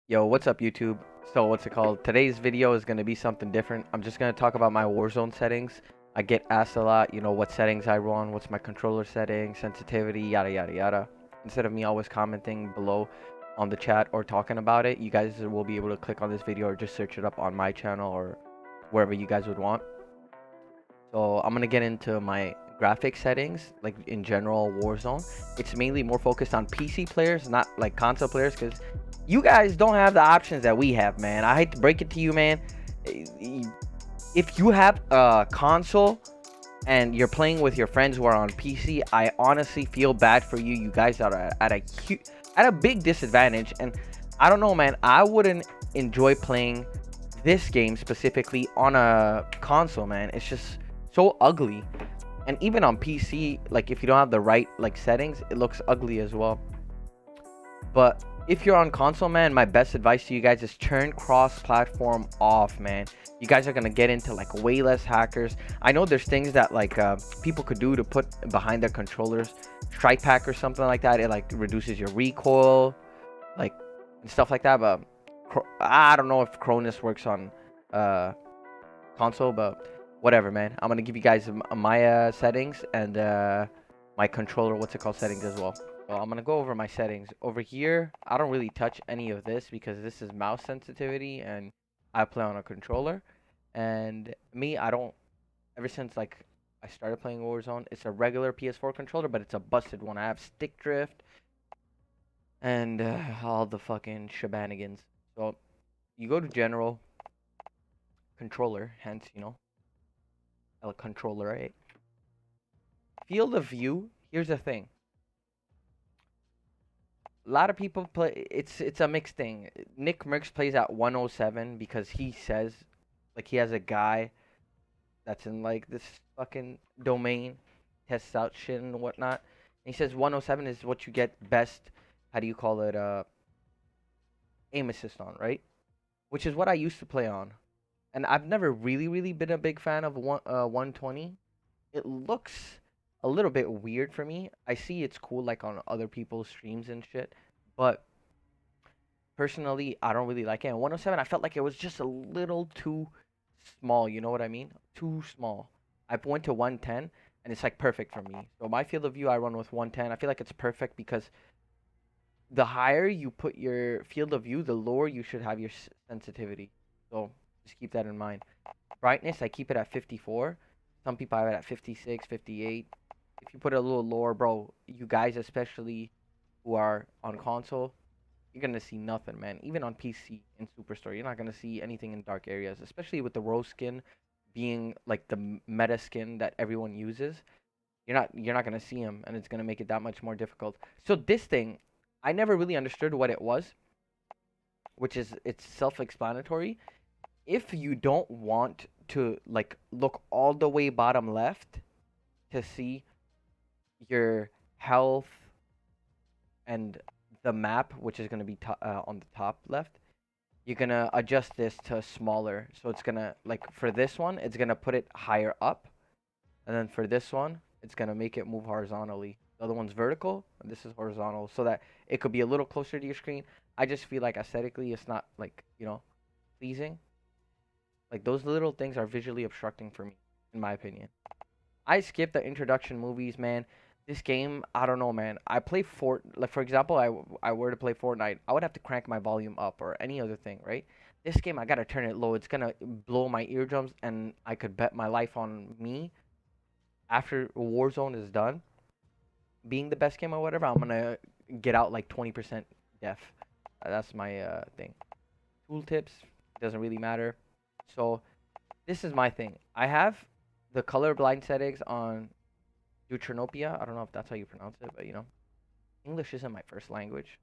Yo, what's up, YouTube? So, what's it called? Today's video is going to be something different. I'm just going to talk about my Warzone settings. I get asked a lot, what settings I run, what's my controller setting, sensitivity, yada, yada, yada. Instead of me always commenting below on the chat or talking about it, you guys will be able to click on this video or just search it up on my channel or wherever you guys would want. So, I'm going to get into my graphic settings, like in general Warzone. It's mainly more focused on PC players, not like console players, because you guys don't have the options that we have, man. I hate to break it to you, man. If you have a console and you're playing with your friends who are on PC, I honestly feel bad for you. You guys are at a big disadvantage, and I don't know, man. I wouldn't enjoy playing this game specifically on a console, man. It's just so ugly. And even on PC, like if you don't have the right like settings, it looks ugly as well. But if you're on console, man, my best advice to you guys is turn cross-platform off, man. You guys are gonna get into like way less hackers. I know there's things that like people could do to put behind their controllers, strike pack or something like that. It like reduces your recoil, like and stuff like that. But I don't know if Cronus works on console, but whatever, man. I'm gonna give you guys my settings and my controller, what's it called, settings as well. So I'm gonna go over my settings. Over here, I don't really touch any of this because this is mouse sensitivity and I play on a controller. And me, I don't. Ever since like I started playing Warzone, it's a regular PS4 controller, but it's a busted one. I have stick drift and all the fucking shenanigans. So you go to general controller, hence a controller, right? Field of view. Here's the thing. A lot of people play. It's a mixed thing. Nick Merckx plays at 107 because he says, like, he has a guy that's in like this fucking domain, tests out shit and whatnot. And he says 107 is what you get best. How do you call it? Aim assist on, right? Which is what I used to play on. And I've never really been a big fan of 120. It looks a little bit weird for me. I see it's cool like on other people's streams and shit, but personally, I don't really like it. And 107, I felt like it was just a little too small. You know what I mean? Too small. I went to 110, and it's like perfect for me. So my field of view, I run with 110. I feel like it's perfect because the higher you put your field of view, the lower you should have your sensitivity. So just keep that in mind. Brightness, I keep it at 54. Some people have it at 56, 58. If you put it a little lower, bro, you guys especially who are on console, you're gonna see nothing, man. Even on PC in Superstore, you're not gonna see anything in dark areas, especially with the rose skin being like the meta skin that everyone uses. You're not gonna see them, and it's gonna make it that much more difficult. So this thing, I never really understood what it was, which is it's self-explanatory. If you don't want to like look all the way bottom left to see your health and the map, which is gonna be on the top left, you're gonna adjust this to smaller. So it's gonna like for this one, it's gonna put it higher up, and then for this one, it's gonna make it move horizontally. The other one's vertical, and this is horizontal, so that it could be a little closer to your screen. I just feel like aesthetically, it's not like pleasing. Like those little things are visually obstructing for me, in my opinion. I skip the introduction movies, man. This game, I don't know, man. I play like for example, I were to play Fortnite, I would have to crank my volume up or any other thing, right? This game, I gotta turn it low. It's gonna blow my eardrums, and I could bet my life on me after Warzone is done, being the best game or whatever. I'm gonna get out like 20% deaf. That's my thing. Tooltips doesn't really matter. So this is my thing. I have the colorblind settings on Deuteranopia. I don't know if that's how you pronounce it, but English isn't my first language.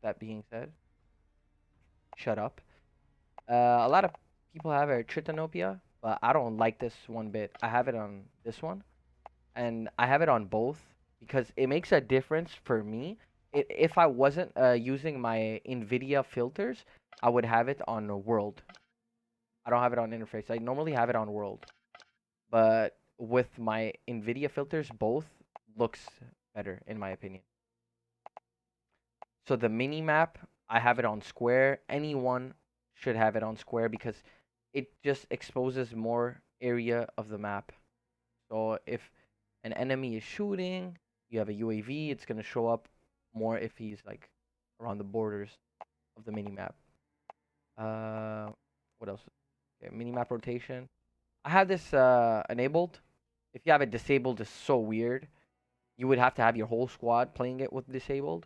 That being said, shut up. A lot of people have it Tritanopia, but I don't like this one bit. I have it on this one, and I have it on both because it makes a difference for me. If I wasn't using my NVIDIA filters, I would have it on world. I don't have it on interface. I normally have it on world, but with my NVIDIA filters, both looks better in my opinion. So the mini map, I have it on square. Anyone should have it on square because it just exposes more area of the map. So if an enemy is shooting, you have a UAV, it's gonna show up more if he's like around the borders of the mini map. Uh, what else? Okay, mini map rotation. I have this enabled. If you have it disabled, it's so weird. You would have to have your whole squad playing it with disabled.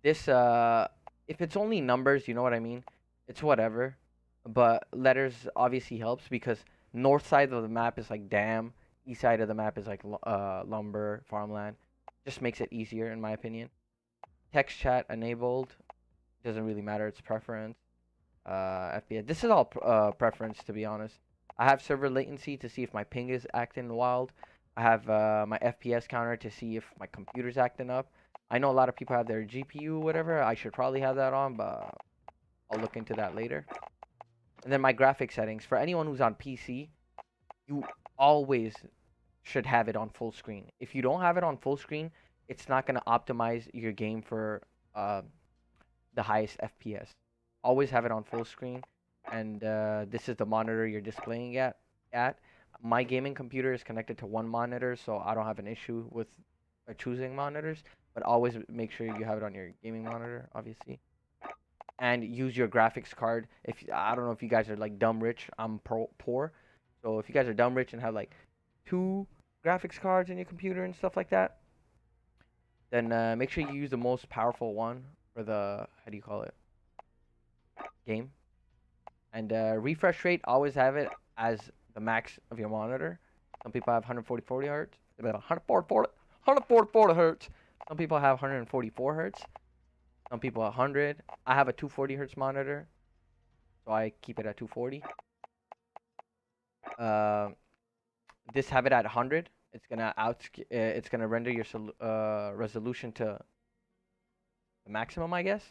This if it's only numbers, you know what I mean? It's whatever. But letters obviously helps because north side of the map is like dam, east side of the map is like lumber, farmland. Just makes it easier in my opinion. Text chat enabled. Doesn't really matter, it's preference. FPS. This is all preference to be honest. I have server latency to see if my ping is acting wild. I have my FPS counter to see if my computer's acting up. I know a lot of people have their GPU, whatever. I should probably have that on, but I'll look into that later. And then my graphic settings. For anyone who's on PC, you always should have it on full screen. If you don't have it on full screen, it's not going to optimize your game for the highest FPS. Always have it on full screen, and this is the monitor you're displaying at. My gaming computer is connected to one monitor, so I don't have an issue with choosing monitors. But always make sure you have it on your gaming monitor, obviously, and use your graphics card. If I don't know if you guys are like dumb rich, I'm poor, so if you guys are dumb rich and have like two graphics cards in your computer and stuff like that, then make sure you use the most powerful one for the how do you call it game. And refresh rate, always have it as the max of your monitor. Some people have 140 hertz. 140 hertz. Some people have 144 hertz. Some people 100. I have a 240 hertz monitor, so I keep it at 240. Uh, this have it at 100. It's gonna render your resolution to the maximum, I guess.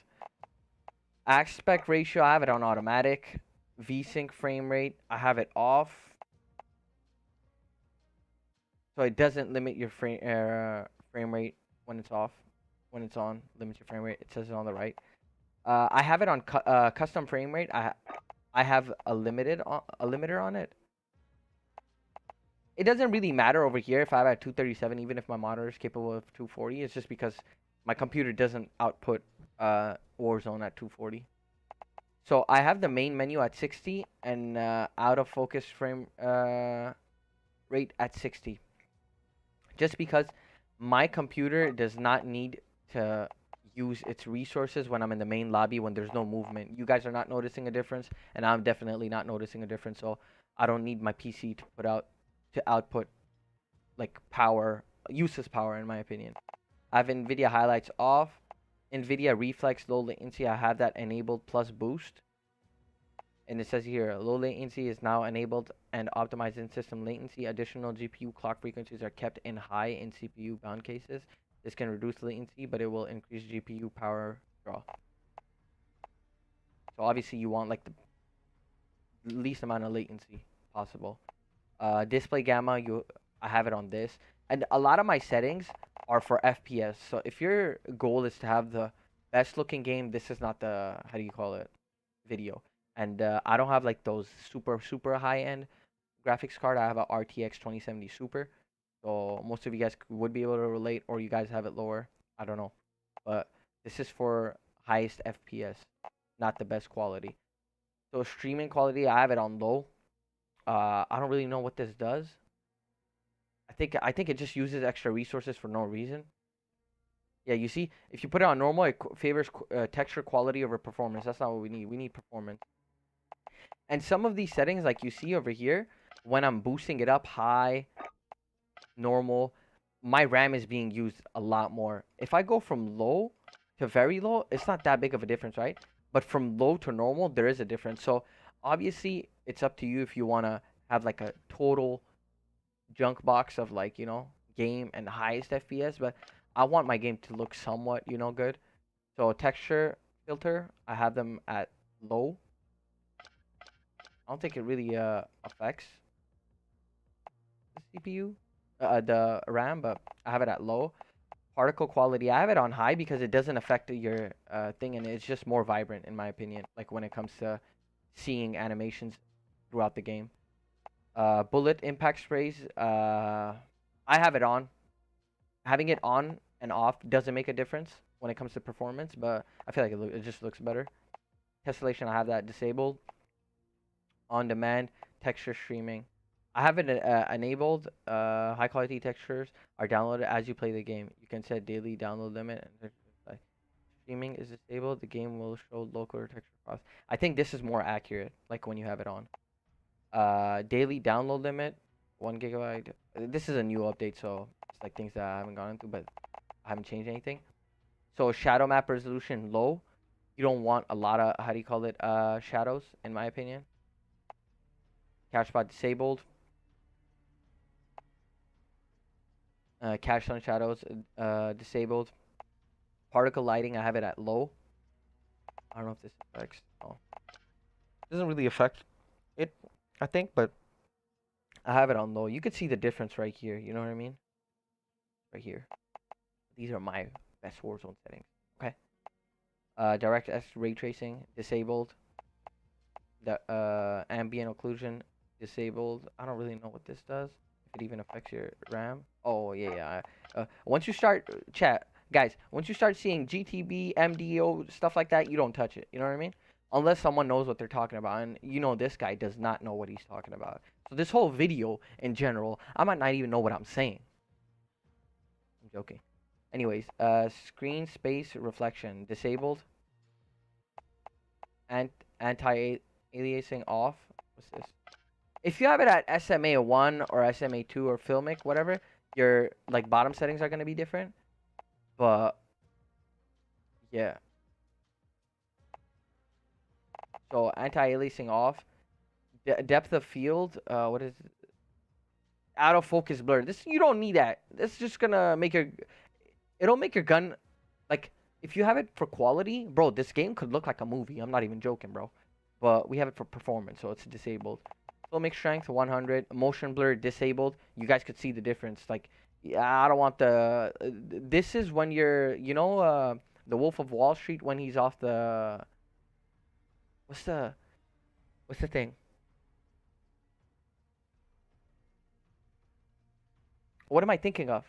Aspect ratio, I have it on automatic. VSync frame rate, I have it off. So it doesn't limit your frame rate when it's off. When it's on, limits your frame rate. It says it on the right. I have it on custom frame rate. I have a limiter on it. It doesn't really matter over here if I have at 237, even if my monitor is capable of 240. It's just because my computer doesn't output Warzone at 240. So I have the main menu at 60 and out of focus frame rate at 60. Just because my computer does not need to use its resources when I'm in the main lobby when there's no movement. You guys are not noticing a difference, and I'm definitely not noticing a difference. So I don't need my PC to output like power, useless power in my opinion. I have NVIDIA highlights off. NVIDIA reflex low latency, I have that enabled plus boost. And it says here, low latency is now enabled and optimized in system latency. Additional GPU clock frequencies are kept in high in CPU bound cases. This can reduce latency, but it will increase GPU power draw. So obviously you want like the least amount of latency possible. Display gamma, I have it on this. And a lot of my settings are for FPS. So if your goal is to have the best looking game, this is not the, how do you call it, video. And I don't have like those super high end graphics card. I have a RTX 2070 Super. So most of you guys would be able to relate, or you guys have it lower. I don't know. But this is for highest FPS, not the best quality. So streaming quality, I have it on low. I don't really know what this does. I think it just uses extra resources for no reason. Yeah, you see, if you put it on normal, it favors texture quality over performance. That's not what we need. We need performance. And some of these settings, like you see over here, when I'm boosting it up high, normal, my RAM is being used a lot more. If I go from low to very low, it's not that big of a difference, right? But from low to normal, there is a difference. So obviously, it's up to you if you want to have like a total junk box of like, game and highest FPS, but I want my game to look somewhat, good. So texture filter, I have them at low. I don't think it really affects the CPU, the RAM, but I have it at low. Particle quality, I have it on high because it doesn't affect your thing, and it's just more vibrant in my opinion. Like when it comes to seeing animations throughout the game. Bullet impact sprays, I have it on. Having it on and off doesn't make a difference when it comes to performance, but I feel like it just looks better. Tessellation, I have that disabled. On demand texture streaming, I have it enabled. High quality textures are downloaded as you play the game. You can set daily download limit. And streaming is disabled. The game will show local texture cost. I think this is more accurate, like when you have it on. Daily download limit, 1 GB. This is a new update, so it's like things that I haven't gone into, but I haven't changed anything. So shadow map resolution low. You don't want a lot of, how do you call it, shadows, in my opinion. Cache spot disabled. Cache on shadows disabled. Particle lighting, I have it at low. I don't know if this affects. Oh, doesn't really affect it, I think, but I have it on low. You could see the difference right here. You know what I mean? Right here. These are my best Warzone settings. Okay. DirectX ray tracing disabled. The ambient occlusion disabled. I don't really know what this does. If it even affects your RAM. Oh yeah. Once you start chat, guys. Once you start seeing GTB, MDO stuff like that, you don't touch it. You know what I mean? Unless someone knows what they're talking about, and you know this guy does not know what he's talking about. So this whole video in general, I might not even know what I'm saying. I'm joking. Anyways, screen space reflection disabled. And anti-aliasing off. What's this? If you have it at SMA 1 or SMA 2 or Filmic, whatever, your like bottom settings are gonna be different. But yeah. So anti-aliasing off. Depth of field. What is it? Out of focus blur. This you don't need that. This is just gonna make your. It'll make your gun like if you have it for quality, bro. This game could look like a movie. I'm not even joking, bro. But we have it for performance, so it's disabled. Filmic strength 100, motion blur disabled. You guys could see the difference. Like, yeah, I don't want the. This is when you're, the Wolf of Wall Street when he's off the. What's the, what's the thing? What am I thinking of?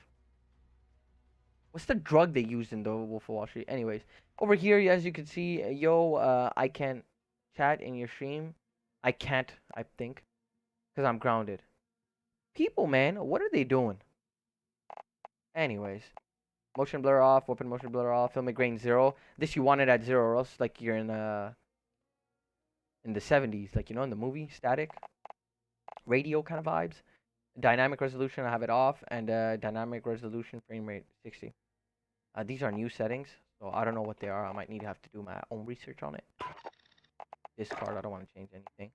What's the drug they used in the Wolf of Wall Street? Anyways, over here, as you can see, I can't chat in your stream. I can't, I think, because I'm grounded. People, man, what are they doing? Anyways, motion blur off, weapon motion blur off, filmic grain 0. This you want it at 0, or else like you're in the 70s, like in the movie Static, radio kind of vibes. Dynamic resolution, I have it off, and dynamic resolution frame rate 60. These are new settings, so I don't know what they are. I might need to have to do my own research on it. Discard, I don't want to change anything.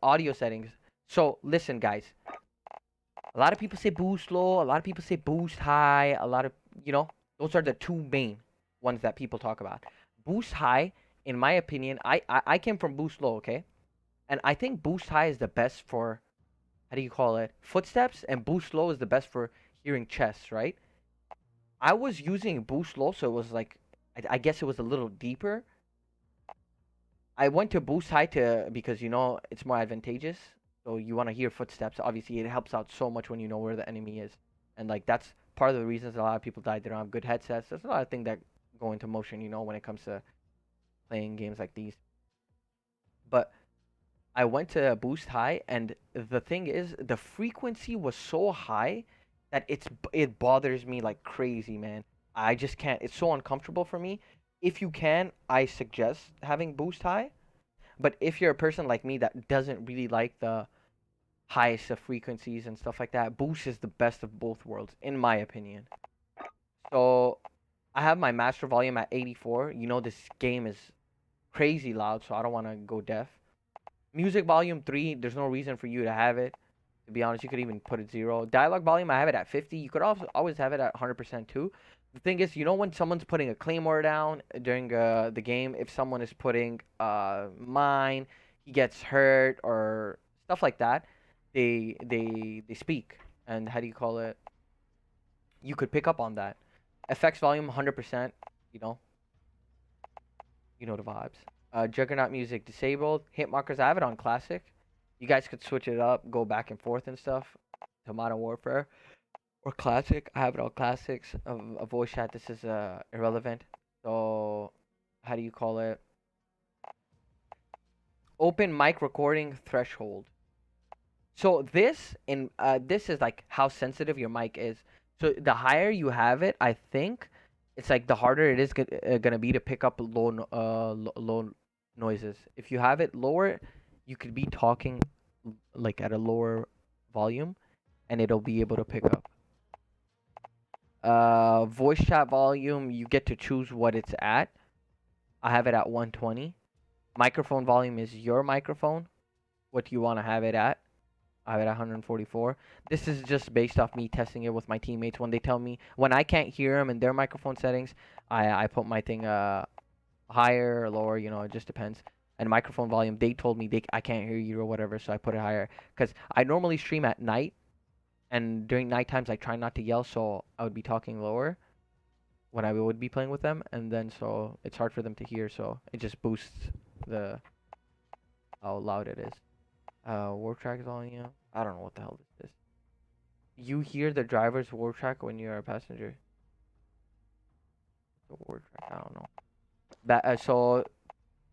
Audio settings. So listen, guys. A lot of people say boost low. A lot of people say boost high. A lot of those are the two main ones that people talk about. Boost high, in my opinion, I came from boost low, okay, and I think boost high is the best for how do you call it footsteps, and boost low is the best for hearing chests, right? I was using boost low, so it was like I guess it was a little deeper. I went to boost high because it's more advantageous. So you want to hear footsteps. Obviously, it helps out so much when you know where the enemy is, and like that's part of the reasons a lot of people died. They don't have good headsets. There's a lot of things that go into motion, when it comes to playing games like these. But I went to boost high, and the thing is, the frequency was so high that it bothers me like crazy, man. I just can't. It's so uncomfortable for me. If you can, I suggest having boost high. But if you're a person like me that doesn't really like the highest of frequencies and stuff like that, boost is the best of both worlds, in my opinion. So I have my master volume at 84. This game is crazy loud, so I don't want to go deaf. Music volume 3, there's no reason for you to have it. To be honest, you could even put it 0. Dialogue volume, I have it at 50. You could also always have it at 100% too. The thing is, when someone's putting a claymore down during the game, if someone is putting mine, he gets hurt or stuff like that, they speak. And how do you call it? You could pick up on that. effects volume 100%. You know, you know the vibes. Juggernaut music disabled. Hit markers, I have it on classic. You guys could switch it up, go back and forth and stuff to Modern Warfare or classic. I have it on classics. A voice chat. This is irrelevant. So, how do you call it? Open mic recording threshold. So this is like how sensitive your mic is. So the higher you have it, I think it's like the harder it is gonna be to pick up low noises. If you have it lower, you could be talking like at a lower volume, and it'll be able to pick up. Voice chat volume, you get to choose what it's at. I have it at 120. Microphone volume is your microphone. What do you want to have it at? I have it at 144. This is just based off me testing it with my teammates. When they tell me when I can't hear them in their microphone settings, I put my thing higher or lower. You know, it just depends. And microphone volume, they told me I can't hear you or whatever, so I put it higher. Cause I normally stream at night, and during night times I try not to yell, so I would be talking lower when I would be playing with them, and then so it's hard for them to hear, so it just boosts the how loud it is. Warp track volume. I don't know what the hell this is. You hear the driver's warp track when you're a passenger. The warp track. I don't know. So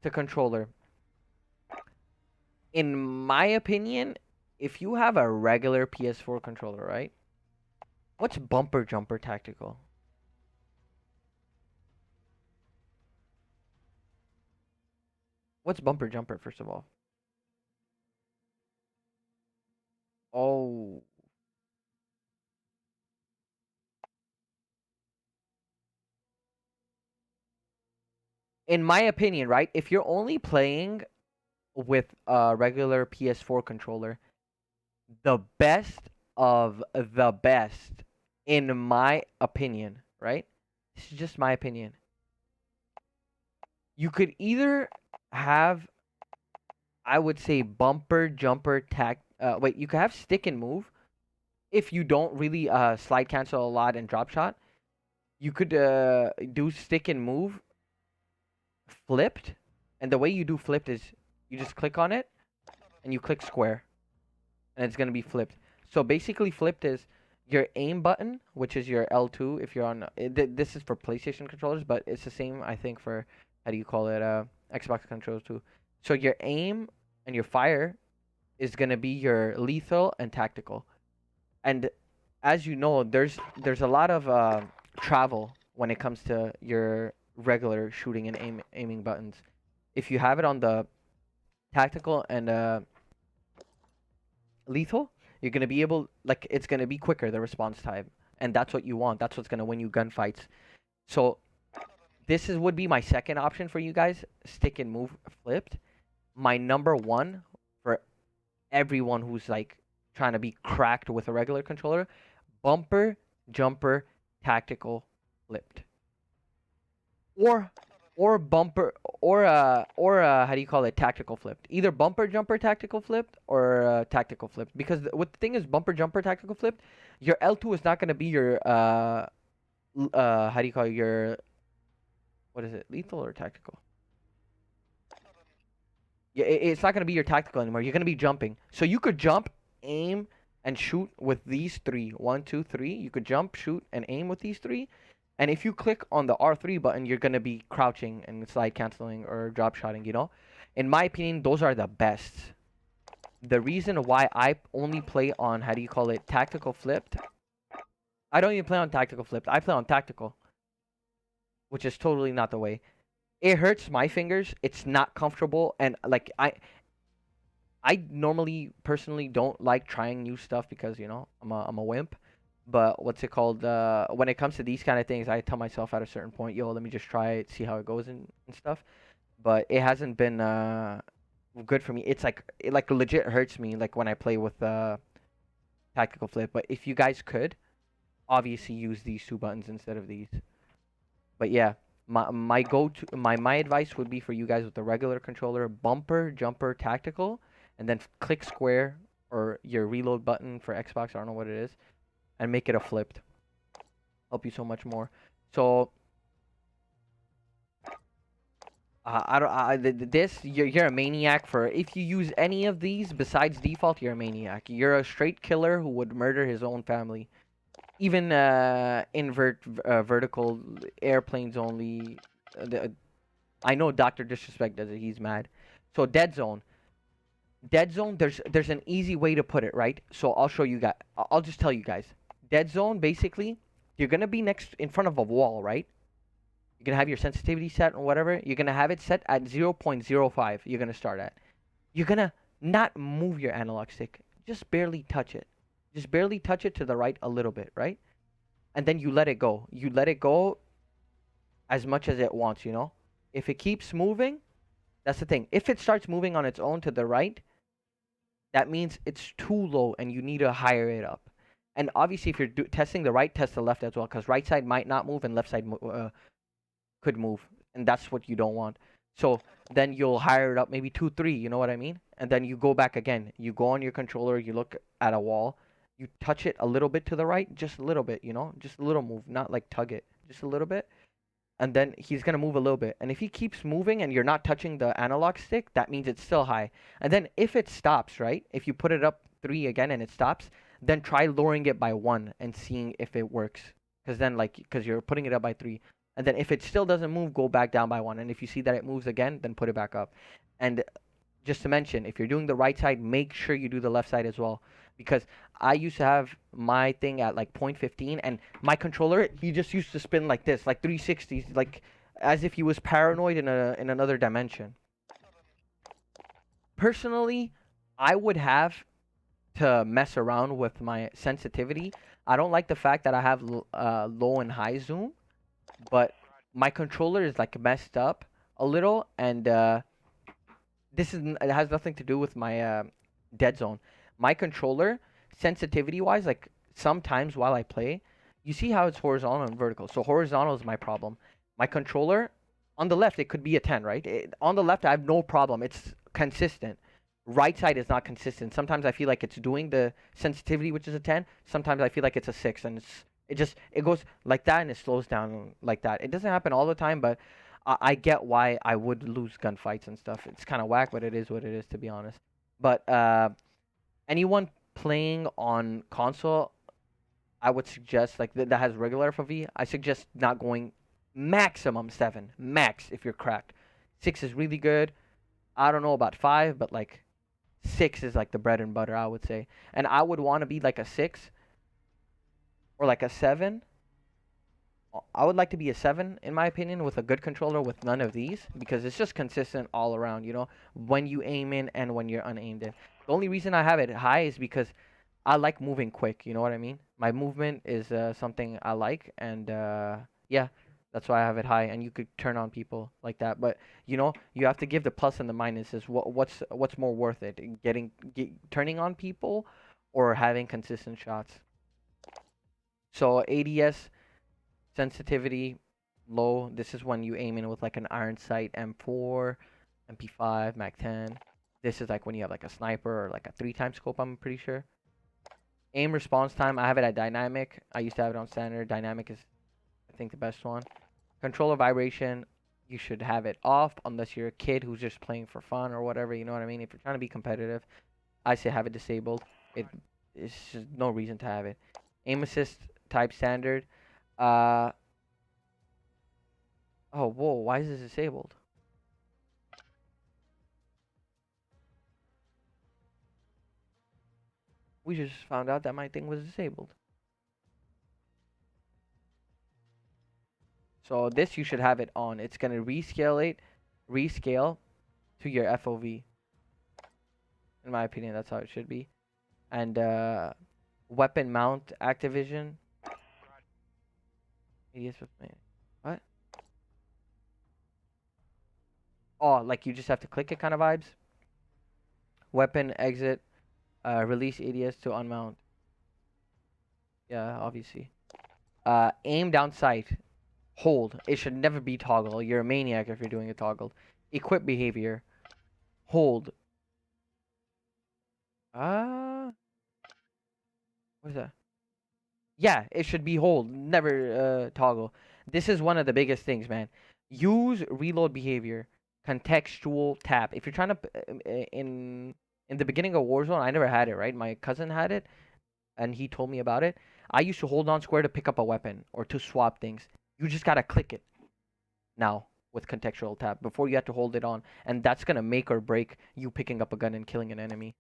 the controller. In my opinion, if you have a regular PS4 controller, right? What's bumper jumper tactical? What's bumper jumper first of all? Oh, in my opinion, right? If you're only playing with a regular PS4 controller, the best of the best, in my opinion, right? This is just my opinion. You could either have, I would say, bumper, jumper, tack. Wait, you could have stick and move if you don't really slide cancel a lot and drop shot. You could do stick and move flipped, and the way you do flipped is you just click on it and you click square, and it's gonna be flipped. So basically, flipped is your aim button, which is your L2 if you're on. This is for PlayStation controllers, but it's the same I think for how do you call it Xbox controllers too. So your aim and your fire is gonna be your lethal and tactical. And as you know, there's a lot of travel when it comes to your regular shooting and aiming buttons. If you have it on the tactical and lethal, you're gonna be able like it's gonna be quicker the response time, and that's what you want. That's what's gonna win you gunfights. So this is would be my second option for you guys: stick and move flipped. My number one for everyone who's like trying to be cracked with a regular controller: bumper jumper tactical flipped, or bumper or how do you call it, tactical flipped. Either bumper jumper tactical flipped or tactical flipped, because what the thing is, bumper jumper tactical flipped, your L2 is not going to be your how do you call it, your what is it, lethal or tactical? Yeah, it's not going to be your tactical anymore. You're going to be jumping, so you could jump, aim, and shoot with these three. One, two, three. You could jump, shoot, and aim with these three. And if you click on the R3 button, you're gonna be crouching and slide canceling or drop shotting. You know, in my opinion, those are the best. The reason why I only play on, how do you call it, tactical flipped. I don't even play on tactical flipped. I play on tactical, which is totally not the way. It hurts my fingers. It's not comfortable, and like I normally personally don't like trying new stuff because I'm a wimp. But what's it called? When it comes to these kind of things, I tell myself at a certain point, yo, let me just try it, see how it goes and stuff. But it hasn't been good for me. It's like it like legit hurts me like when I play with tactical flip. But if you guys could, obviously use these two buttons instead of these. But yeah, my go to my advice would be for you guys with the regular controller: bumper, jumper, tactical, and then click square or your reload button for Xbox. I don't know what it is, and make it a flipped. Help you so much more. So I don't. This you're a maniac for. If you use any of these besides default, you're a maniac. You're a straight killer who would murder his own family. Even vertical airplanes only. I know Doctor Disrespect does it. He's mad. So dead zone. Dead zone. There's an easy way to put it, right? So I'll show you guys. I'll just tell you guys. Dead zone basically, you're gonna be next in front of a wall, right? You're gonna have your sensitivity set or whatever. You're gonna have it set at 0.05. You're gonna start at. You're gonna not move your analog stick. Just barely touch it. Just barely touch it to the right a little bit, right? And then you let it go. You let it go as much as it wants, you know? If it keeps moving, that's the thing. If it starts moving on its own to the right, that means it's too low and you need to higher it up. And obviously, if you're testing the right, test the left as well, because right side might not move and left side could move, and that's what you don't want. So then you'll hire it up maybe 2, 3. You know what I mean? And then you go back again. You go on your controller. You look at a wall. You touch it a little bit to the right, just a little bit. You know, just a little move, not like tug it, just a little bit. And then he's gonna move a little bit. And if he keeps moving and you're not touching the analog stick, that means it's still high. And then if it stops, right? If you put it up 3 again and it stops, then try lowering it by 1 and seeing if it works. Because then, like, because you're putting it up by 3. And then if it still doesn't move, go back down by 1. And if you see that it moves again, then put it back up. And just to mention, if you're doing the right side, make sure you do the left side as well. Because I used to have my thing at like 0.15, and my controller, he just used to spin like this, like 360s, like as if he was paranoid in another dimension. Personally, I would have to mess around with my sensitivity. I don't like the fact that I have low and high zoom, but my controller is like messed up a little, and it has nothing to do with my dead zone. My controller, sensitivity wise, like sometimes while I play, you see how it's horizontal and vertical. So horizontal is my problem. My controller, on the left, it could be a 10, right? On the left, I have no problem. It's consistent. Right side is not consistent. Sometimes I feel like it's doing the sensitivity, which is a 10. Sometimes I feel like it's a 6, and it goes like that and it slows down like that. It doesn't happen all the time, but I get why I would lose gunfights and stuff. It's kind of whack, but it is what it is, to be honest. But anyone playing on console, I would suggest like that has regular FOV. I suggest not going maximum 7, max if you're cracked. 6 is really good. I don't know about 5, but like 6 is like the bread and butter, I would say. And I would want to be like a 6 or like a 7. I would like to be a 7 in my opinion with a good controller with none of these because it's just consistent all around, you know, when you aim in and when you're unaimed in. The only reason I have it high is because I like moving quick, you know what I mean? My movement is something I like, and yeah, that's why I have it high, and you could turn on people like that. But you know, you have to give the plus and the minuses. What's more worth it? Turning on people or having consistent shots? So ADS sensitivity low. This is when you aim in with like an iron sight M4, MP5, Mac 10. This is like when you have like a sniper or like a 3 times scope, I'm pretty sure. Aim response time, I have it at dynamic. I used to have it on standard. Dynamic is, I think, the best one. Controller vibration, you should have it off unless you're a kid who's just playing for fun or whatever. You know what I mean? If you're trying to be competitive, I say have it disabled. It's just no reason to have it. Aim assist type standard. Uh, oh, whoa, why is this disabled? We just found out that my thing was disabled. So this you should have it on. It's gonna rescale to your FOV. In my opinion, that's how it should be. And weapon mount Activision. What? Oh, like you just have to click it kind of vibes. Weapon exit. Release ADS to unmount. Yeah, obviously. Aim down sight. Hold. It should never be toggle. You're a maniac if you're doing a toggle. Equip behavior. Hold. Uh, what is that? Yeah, it should be hold. Never toggle. This is one of the biggest things, man. Use reload behavior, contextual tap. If you're trying to in the beginning of Warzone, I never had it, right? My cousin had it, and he told me about it. I used to hold on square to pick up a weapon or to swap things. You just gotta click it now with contextual tap before you have to hold it on, and that's gonna make or break you picking up a gun and killing an enemy.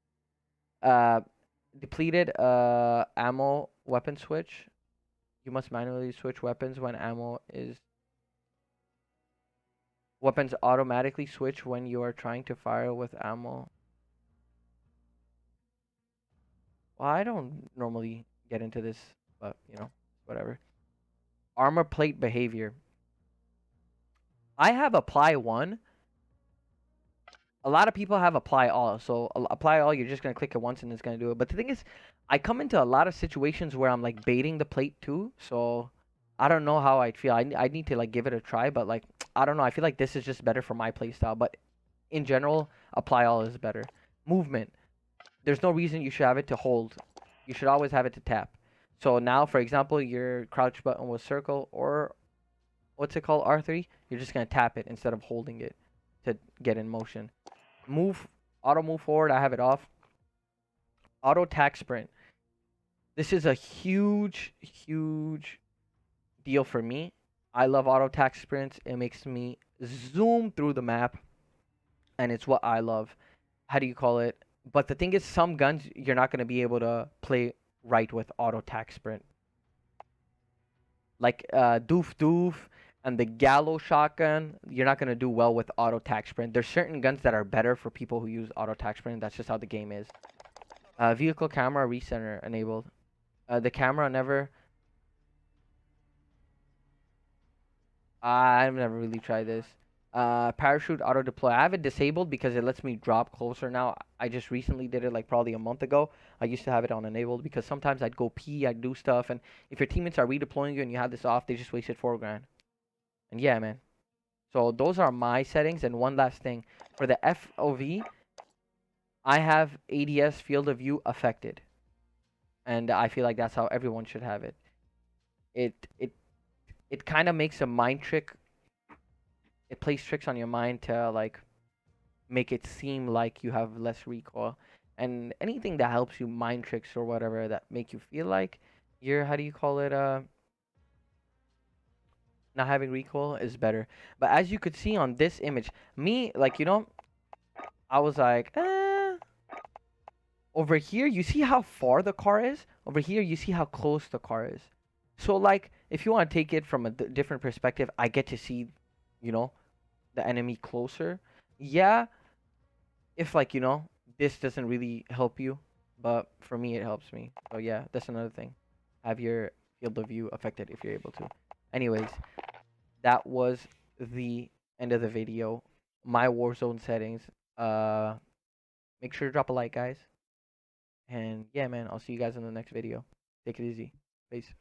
Uh, Depleted ammo weapon switch. You must manually switch weapons when ammo is. Weapons automatically switch when you are trying to fire with ammo. Well, I don't normally get into this, but whatever. Armor plate behavior. I have apply one. A lot of people have apply all. So apply all, you're just gonna click it once and it's gonna do it. But the thing is, I come into a lot of situations where I'm like baiting the plate too. So I don't know how I'd feel. I need to like give it a try, but like I don't know. I feel like this is just better for my play style. But in general, apply all is better. Movement. There's no reason you should have it to hold. You should always have it to tap. So now, for example, your crouch button was circle or what's it called, R3? You're just gonna tap it instead of holding it to get in motion. Move, auto move forward. I have it off. Auto tack sprint. This is a huge, huge deal for me. I love auto tack sprints. It makes me zoom through the map, and it's what I love. How do you call it? But the thing is, some guns you're not gonna be able to play right with auto tack sprint, like Doof Doof and the Gallo shotgun. You're not gonna do well with auto tack sprint. There's certain guns that are better for people who use auto tack sprint. That's just how the game is. Vehicle camera recenter enabled. The camera never. I've never really tried this. Parachute auto deploy. I have it disabled because it lets me drop closer now. I just recently did it like probably a month ago. I used to have it on enabled because sometimes I'd go pee, I'd do stuff, and if your teammates are redeploying you and you have this off, they just wasted 4 grand. And yeah, man. So those are my settings. And one last thing for the FOV, I have ADS field of view affected, and I feel like that's how everyone should have it. It it it kind of makes a mind trick. It plays tricks on your mind to like make it seem like you have less recoil, and anything that helps you mind tricks or whatever that make you feel like you're, how do you call it, not having recoil is better. But as you could see on this image, me, like, I was like, over here you see how far the car is, over here you see how close the car is. So like if you want to take it from a different perspective, I get to see, you know the enemy closer. Yeah, if like this doesn't really help you, but for me it helps me. So yeah, that's another thing. Have your field of view affected if you're able to. Anyways, that was the end of the video. My Warzone settings. uh Make sure to drop a like, guys, and yeah, man, I'll see you guys in the next video. Take it easy. Peace.